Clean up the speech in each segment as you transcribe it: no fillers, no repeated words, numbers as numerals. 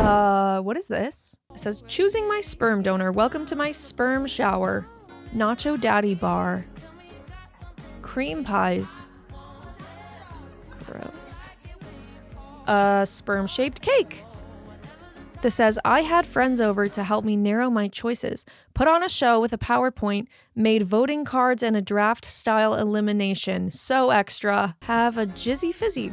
What is this? It says, choosing my sperm donor. Welcome to my sperm shower. Nacho Daddy bar. Cream pies. Gross. Sperm-shaped cake. This says, I had friends over to help me narrow my choices, put on a show with a PowerPoint, made voting cards and a draft-style elimination. So extra. Have a jizzy fizzy.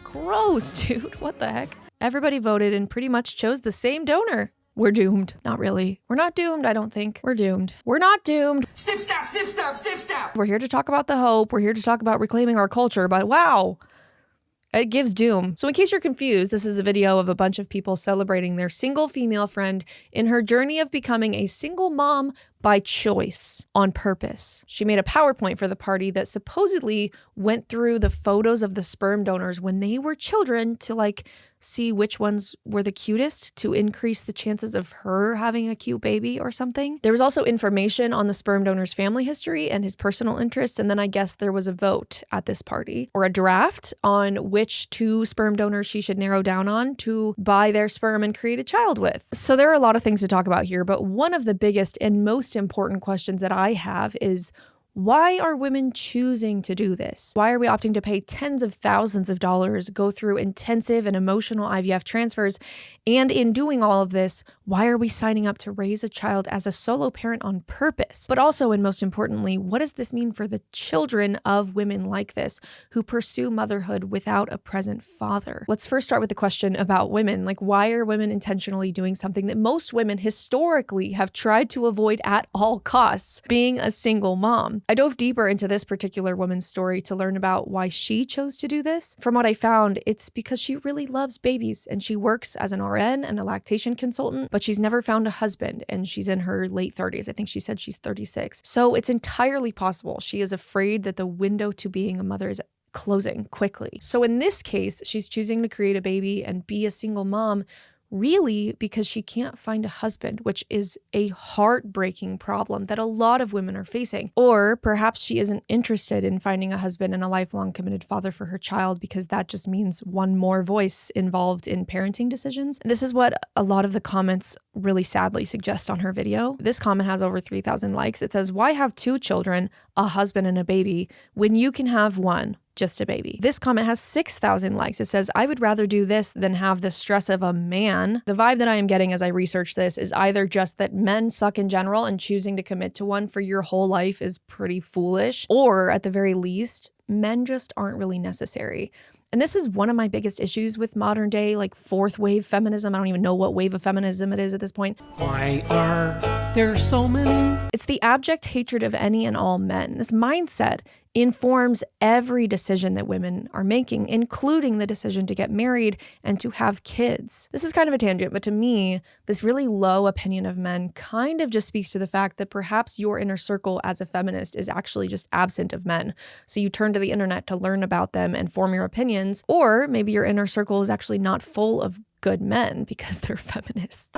Gross, dude. What the heck? Everybody voted and pretty much chose the same donor. We're doomed. Not really. We're not doomed, I don't think. We're doomed. We're not doomed. Sniff, snap, sniff, snap, sniff, snap. We're here to talk about the hope. We're here to talk about reclaiming our culture, but wow. It gives doom. So in case you're confused, this is a video of a bunch of people celebrating their single female friend in her journey of becoming a single mom by choice, on purpose. She made a PowerPoint for the party that supposedly went through the photos of the sperm donors when they were children to like see which ones were the cutest to increase the chances of her having a cute baby or something. There was also information on the sperm donor's family history and his personal interests, and then I guess there was a vote at this party or a draft on which 2 sperm donors she should narrow down on to buy their sperm and create a child with. So there are a lot of things to talk about here, but one of the biggest and most important questions that I have is, why are women choosing to do this? Why are we opting to pay tens of thousands of dollars, go through intensive and emotional IVF transfers? And in doing all of this, why are we signing up to raise a child as a solo parent on purpose? But also, and most importantly, what does this mean for the children of women like this who pursue motherhood without a present father? Let's first start with the question about women. Like, why are women intentionally doing something that most women historically have tried to avoid at all costs, being a single mom? I dove deeper into this particular woman's story to learn about why she chose to do this. From what I found, it's because she really loves babies and she works as an RN and a lactation consultant, but she's never found a husband and she's in her late 30s. I think she said she's 36. So it's entirely possible she is afraid that the window to being a mother is closing quickly. So in this case, she's choosing to create a baby and be a single mom really because she can't find a husband, which is a heartbreaking problem that a lot of women are facing. Or perhaps she isn't interested in finding a husband and a lifelong committed father for her child because that just means one more voice involved in parenting decisions. This is what a lot of the comments really sadly suggest on her video. This comment has over 3,000 likes. It says, why have 2 children, a husband and a baby, when you can have one? Just a baby. This comment has 6,000 likes. It says, I would rather do this than have the stress of a man. The vibe that I am getting as I research this is either just that men suck in general and choosing to commit to one for your whole life is pretty foolish, or at the very least, men just aren't really necessary. And this is one of my biggest issues with modern day, like 4th wave feminism. I don't even know what wave of feminism it is at this point. Why are there so many? It's the abject hatred of any and all men. This mindset informs every decision that women are making, including the decision to get married and to have kids. This is kind of a tangent, but to me, this really low opinion of men kind of just speaks to the fact that perhaps your inner circle as a feminist is actually just absent of men. So you turn to the internet to learn about them and form your opinions, or maybe your inner circle is actually not full of good men because they're feminists.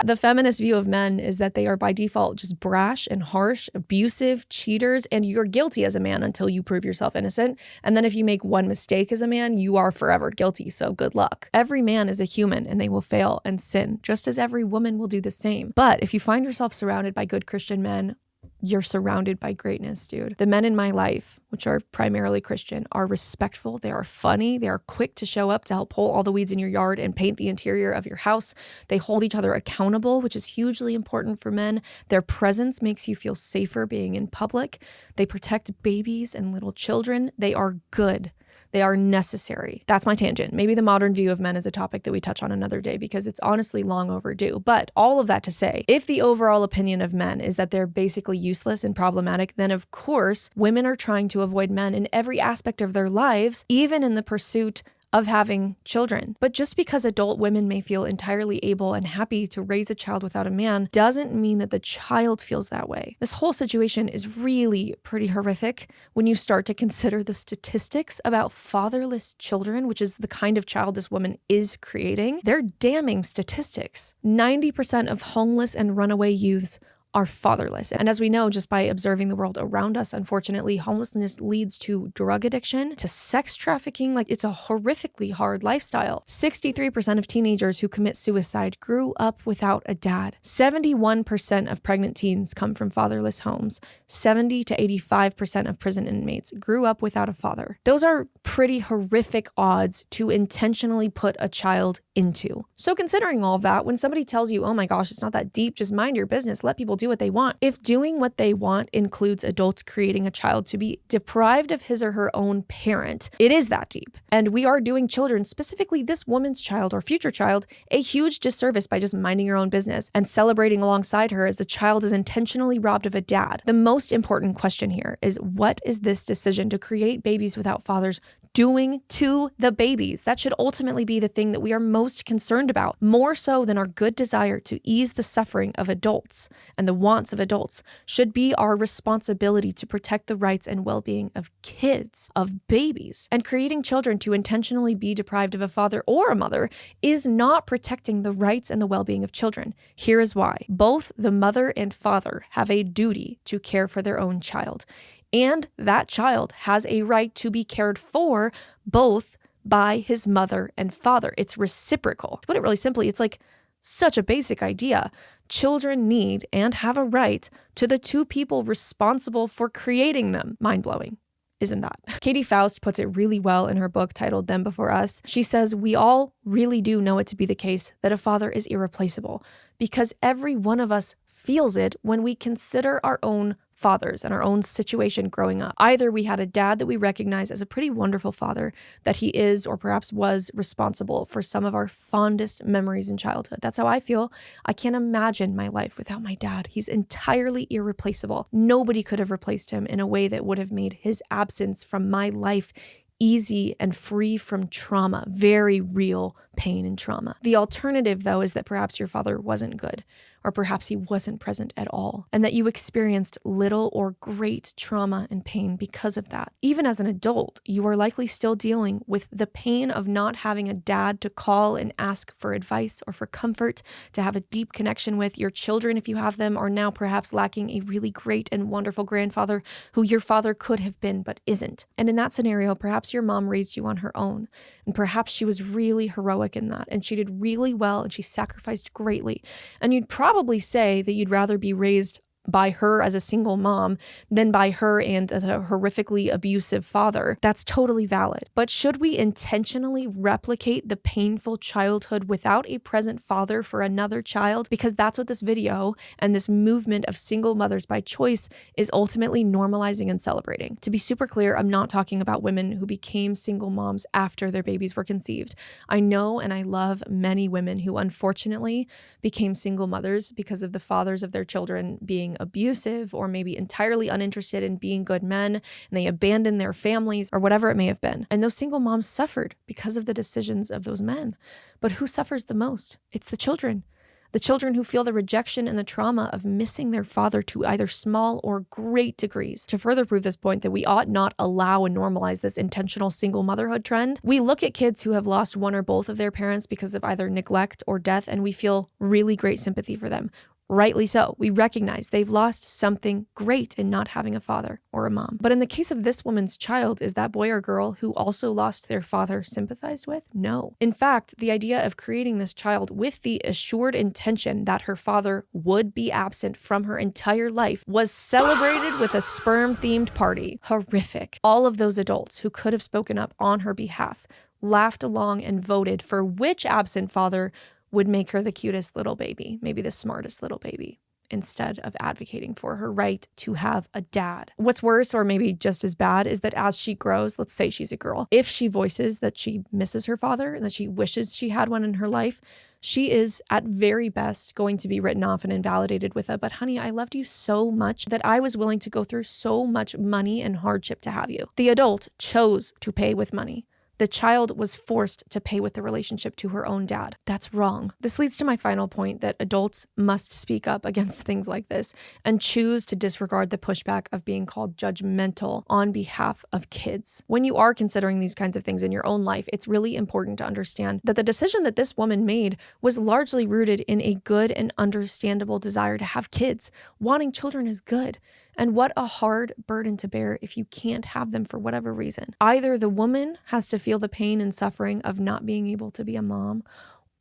The feminist view of men is that they are by default just brash and harsh, abusive, cheaters, and you're guilty as a man until you prove yourself innocent. And then if you make one mistake as a man, you are forever guilty, so good luck. Every man is a human and they will fail and sin, just as every woman will do the same. But if you find yourself surrounded by good Christian men, you're surrounded by greatness, dude. The men in my life, which are primarily Christian, are respectful, they are funny, they are quick to show up to help pull all the weeds in your yard and paint the interior of your house. They hold each other accountable, which is hugely important for men. Their presence makes you feel safer being in public. They protect babies and little children. They are good. They are necessary. That's my tangent. Maybe the modern view of men is a topic that we touch on another day because it's honestly long overdue. But all of that to say, if the overall opinion of men is that they're basically useless and problematic, then of course, women are trying to avoid men in every aspect of their lives, even in the pursuit of having children. But just because adult women may feel entirely able and happy to raise a child without a man doesn't mean that the child feels that way. This whole situation is really pretty horrific when you start to consider the statistics about fatherless children, which is the kind of child this woman is creating. They're damning statistics. 90% of homeless and runaway youths are fatherless. And as we know, just by observing the world around us, unfortunately, homelessness leads to drug addiction, to sex trafficking. Like, it's a horrifically hard lifestyle. 63% of teenagers who commit suicide grew up without a dad. 71% of pregnant teens come from fatherless homes. 70 to 85% of prison inmates grew up without a father. Those are pretty horrific odds to intentionally put a child into. So considering all of that, when somebody tells you, oh my gosh, it's not that deep, just mind your business, let people do what they want. If doing what they want includes adults creating a child to be deprived of his or her own parent, it is that deep. And we are doing children, specifically this woman's child or future child, a huge disservice by just minding your own business and celebrating alongside her as the child is intentionally robbed of a dad. The most important question here is, what is this decision to create babies without fathers doing to the babies? That should ultimately be the thing that we are most concerned about, more so than our good desire to ease the suffering of adults and the wants of adults. Should be our responsibility to protect the rights and well-being of kids, of babies. And creating children to intentionally be deprived of a father or a mother is not protecting the rights and the well-being of children. Here is why. Both the mother and father have a duty to care for their own child. And that child has a right to be cared for both by his mother and father. It's reciprocal. To put it really simply, it's like such a basic idea. Children need and have a right to the two people responsible for creating them. Mind-blowing, isn't that? Katie Faust puts it really well in her book titled Them Before Us. She says, we all really do know it to be the case that a father is irreplaceable because every one of us feels it when we consider our own fathers and our own situation growing up. Either we had a dad that we recognize as a pretty wonderful father, that he is or perhaps was responsible for some of our fondest memories in childhood. That's how I feel. I can't imagine my life without my dad. He's entirely irreplaceable. Nobody could have replaced him in a way that would have made his absence from my life easy and free from trauma, very real pain and trauma. The alternative, though, is that perhaps your father wasn't good, or perhaps he wasn't present at all, and that you experienced little or great trauma and pain because of that. Even as an adult, you are likely still dealing with the pain of not having a dad to call and ask for advice or for comfort, to have a deep connection with. Your children, if you have them, are now perhaps lacking a really great and wonderful grandfather who your father could have been but isn't. And in that scenario, perhaps your mom raised you on her own, and perhaps she was really heroic in that, and she did really well, and she sacrificed greatly. And you'd probably say that you'd rather be raised by her as a single mom than by her and a horrifically abusive father. That's totally valid. But should we intentionally replicate the painful childhood without a present father for another child? Because that's what this video and this movement of single mothers by choice is ultimately normalizing and celebrating. To be super clear, I'm not talking about women who became single moms after their babies were conceived. I know and I love many women who unfortunately became single mothers because of the fathers of their children being abusive or maybe entirely uninterested in being good men, and they abandoned their families or whatever it may have been. And those single moms suffered because of the decisions of those men. But who suffers the most? It's the children. The children who feel the rejection and the trauma of missing their father to either small or great degrees. To further prove this point that we ought not allow and normalize this intentional single motherhood trend, we look at kids who have lost one or both of their parents because of either neglect or death, and we feel really great sympathy for them. Rightly so. We recognize they've lost something great in not having a father or a mom. But in the case of this woman's child, is that boy or girl who also lost their father sympathized with? No. In fact, the idea of creating this child with the assured intention that her father would be absent from her entire life was celebrated with a sperm-themed party. Horrific. All of those adults who could have spoken up on her behalf laughed along and voted for which absent father would make her the cutest little baby, maybe the smartest little baby, instead of advocating for her right to have a dad. What's worse, or maybe just as bad, is that as she grows, let's say she's a girl, if she voices that she misses her father and that she wishes she had one in her life, she is at very best going to be written off and invalidated with a, but honey, I loved you so much that I was willing to go through so much money and hardship to have you. The adult chose to pay with money. the child was forced to pay with the relationship to her own dad. That's wrong. This leads to my final point that adults must speak up against things like this and choose to disregard the pushback of being called judgmental on behalf of kids. When you are considering these kinds of things in your own life, it's really important to understand that the decision that this woman made was largely rooted in a good and understandable desire to have kids. Wanting children is good. And what a hard burden to bear if you can't have them for whatever reason. Either the woman has to feel the pain and suffering of not being able to be a mom,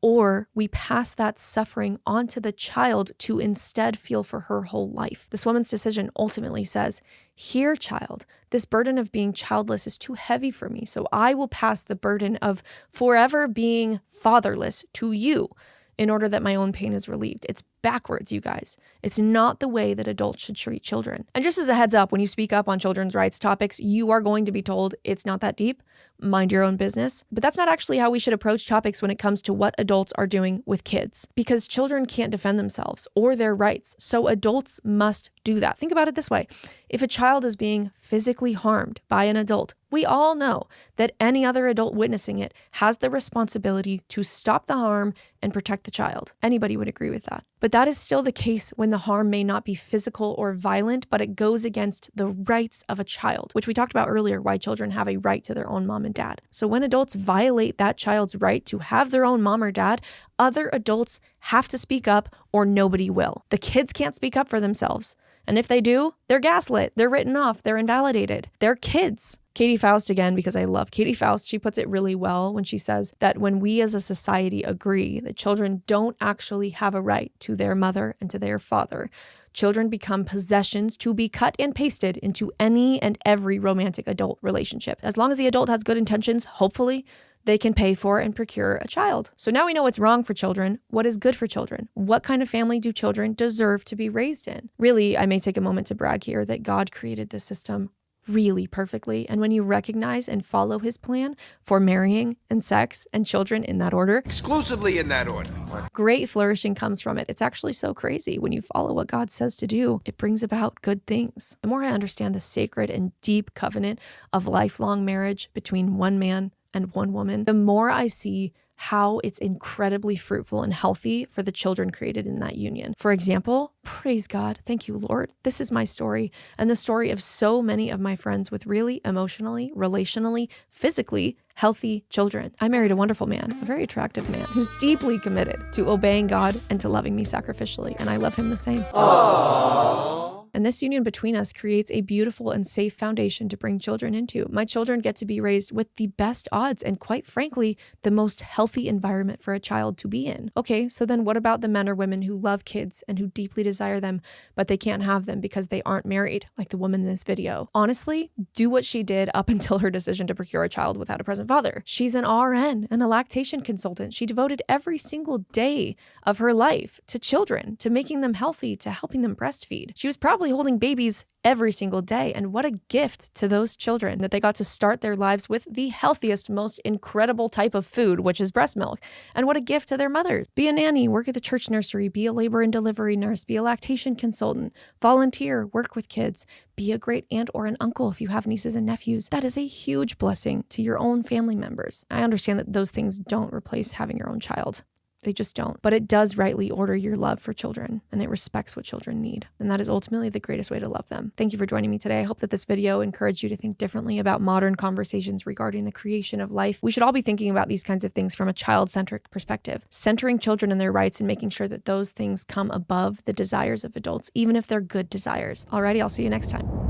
or we pass that suffering onto the child to instead feel for her whole life. This woman's decision ultimately says, here, child, this burden of being childless is too heavy for me, so I will pass the burden of forever being fatherless to you in order that my own pain is relieved. It's backwards, you guys. It's not the way that adults should treat children. And just as a heads up, when you speak up on children's rights topics, you are going to be told it's not that deep, mind your own business. But that's not actually how we should approach topics when it comes to what adults are doing with kids, because children can't defend themselves or their rights. So adults must do that. Think about it this way. If a child is being physically harmed by an adult, we all know that any other adult witnessing it has the responsibility to stop the harm and protect the child. Anybody would agree with that. But that is still the case when the harm may not be physical or violent, but it goes against the rights of a child, which we talked about earlier, why children have a right to their own mom and dad. So when adults violate that child's right to have their own mom or dad, other adults have to speak up or nobody will. The kids can't speak up for themselves. And if they do, they're gaslit, they're written off, they're invalidated. They're kids. Katie Faust again, because I love Katie Faust, she puts it really well when she says that when we as a society agree that children don't actually have a right to their mother and to their father, children become possessions to be cut and pasted into any and every romantic adult relationship. As long as the adult has good intentions, hopefully, they can pay for and procure a child. So now we know what's wrong for children. What is good for children? What kind of family do children deserve to be raised in? Really, I may take a moment to brag here that God created this system really perfectly. And when you recognize and follow his plan for marrying and sex and children in that order, exclusively in that order, great flourishing comes from it. It's actually so crazy. When you follow what God says to do, it brings about good things. The more I understand the sacred and deep covenant of lifelong marriage between one man and one woman, the more I see how it's incredibly fruitful and healthy for the children created in that union. For example, praise God, thank you, Lord. This is my story and the story of so many of my friends with really emotionally, relationally, physically healthy children. I married a wonderful man, a very attractive man, who's deeply committed to obeying God and to loving me sacrificially, and I love him the same. Aww. And this union between us creates a beautiful and safe foundation to bring children into. My children get to be raised with the best odds and, quite frankly, the most healthy environment for a child to be in. Okay, so then what about the men or women who love kids and who deeply desire them, but they can't have them because they aren't married, like the woman in this video? Honestly, do what she did up until her decision to procure a child without a present father. She's an RN and a lactation consultant. She devoted every single day of her life to children, to making them healthy, to helping them breastfeed. She was probably holding babies every single day. And what a gift to those children that they got to start their lives with the healthiest, most incredible type of food, which is breast milk. And what a gift to their mothers. Be a nanny, work at the church nursery, be a labor and delivery nurse, be a lactation consultant, volunteer, work with kids, be a great aunt or an uncle if you have nieces and nephews. That is a huge blessing to your own family members. I understand that those things don't replace having your own child. They just don't. But it does rightly order your love for children, and it respects what children need. And that is ultimately the greatest way to love them. Thank you for joining me today. I hope that this video encouraged you to think differently about modern conversations regarding the creation of life. We should all be thinking about these kinds of things from a child-centric perspective, centering children and their rights and making sure that those things come above the desires of adults, even if they're good desires. Alrighty, I'll see you next time.